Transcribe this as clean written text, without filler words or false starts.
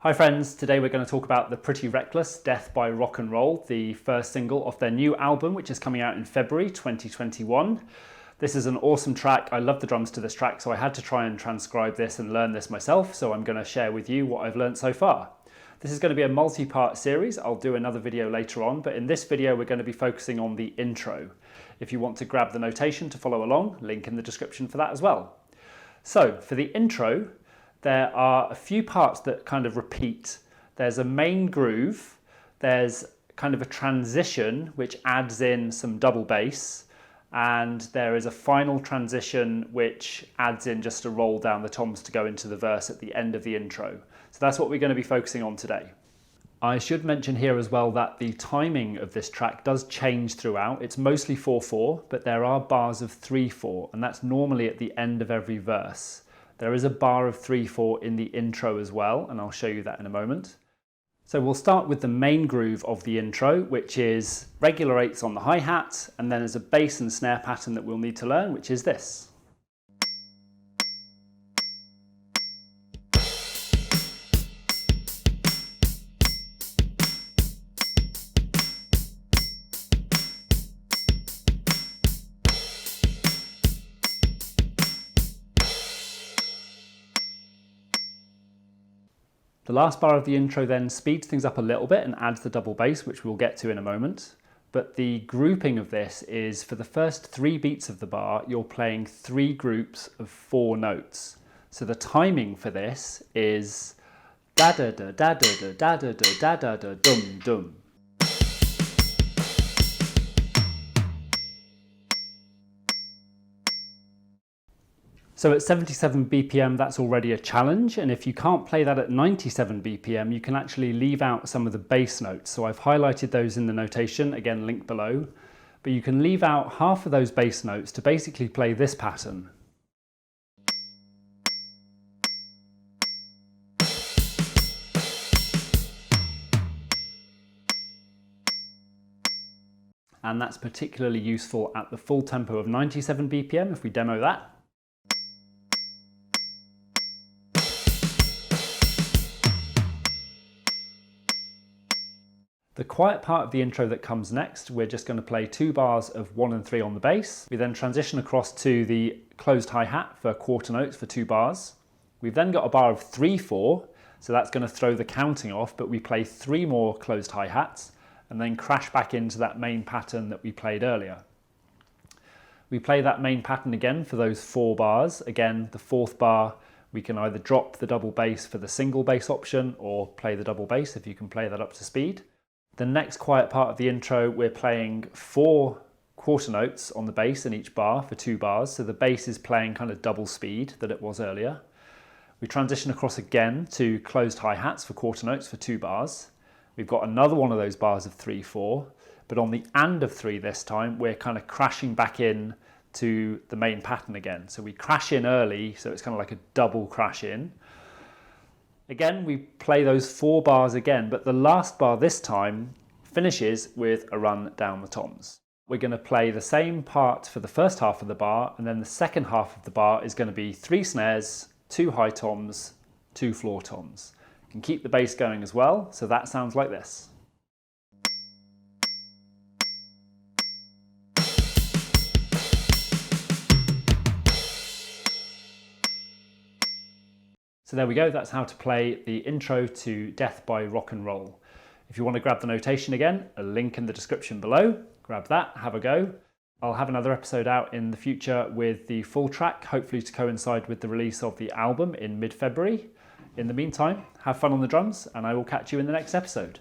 Hi friends, today we're going to talk about the Pretty Reckless Death by Rock and Roll, the first single off their new album, which is coming out in February 2021. This is an awesome track. I love the drums to this track, so I had to try and transcribe this and learn this myself, so I'm going to share with you what I've learned so far. This is going to be a multi-part series. I'll do another video later on, but in this video we're going to be focusing on the intro. If you want to grab the notation to follow along, link in the description for that as well. So for the intro, there are a few parts that kind of repeat. There's a main groove, there's kind of a transition which adds in some double bass, and there is a final transition which adds in just a roll down the toms to go into the verse at the end of the intro. So that's what we're going to be focusing on today. I should mention here as well that the timing of this track does change throughout. It's mostly 4/4, but there are bars of 3/4, and that's normally at the end of every verse. There is a bar of 3/4 in the intro as well, and I'll show you that in a moment. So we'll start with the main groove of the intro, which is regular 8s on the hi-hat, and then there's a bass and snare pattern that we'll need to learn, which is this. The last bar of the intro then speeds things up a little bit and adds the double bass, which we'll get to in a moment. But the grouping of this is, for the first 3 beats of the bar, you're playing 3 groups of 4 notes. So the timing for this is da da da da da da da da da da da dum dum. So at 77 BPM, that's already a challenge, and if you can't play that at 97 BPM, you can actually leave out some of the bass notes. So I've highlighted those in the notation, again link below, but you can leave out half of those bass notes to basically play this pattern. And that's particularly useful at the full tempo of 97 BPM if we demo that. The quiet part of the intro that comes next, we're just going to play 2 bars of 1 and 3 on the bass. We then transition across to the closed hi-hat for quarter notes for 2 bars. We've then got a bar of 3/4, so that's going to throw the counting off, but we play 3 more closed hi-hats and then crash back into that main pattern that we played earlier. We play that main pattern again for those 4 bars. Again, the 4th bar, we can either drop the double bass for the single bass option or play the double bass if you can play that up to speed. The next quiet part of the intro, we're playing 4 quarter notes on the bass in each bar for 2 bars, so the bass is playing kind of double speed that it was earlier. We transition across again to closed hi-hats for quarter notes for 2 bars. We've got another one of those bars of 3/4, but on the and of 3 this time, we're kind of crashing back in to the main pattern again. So we crash in early, so it's kind of like a double crash in. Again, we play those 4 bars again, but the last bar this time finishes with a run down the toms. We're going to play the same part for the first half of the bar, and then the second half of the bar is going to be 3 snares, 2 high toms, 2 floor toms. You can keep the bass going as well, so that sounds like this. So there we go, that's how to play the intro to Death by Rock and Roll. If you want to grab the notation again, a link in the description below. Grab that, have a go. I'll have another episode out in the future with the full track, hopefully to coincide with the release of the album in mid-February. In the meantime, have fun on the drums, and I will catch you in the next episode.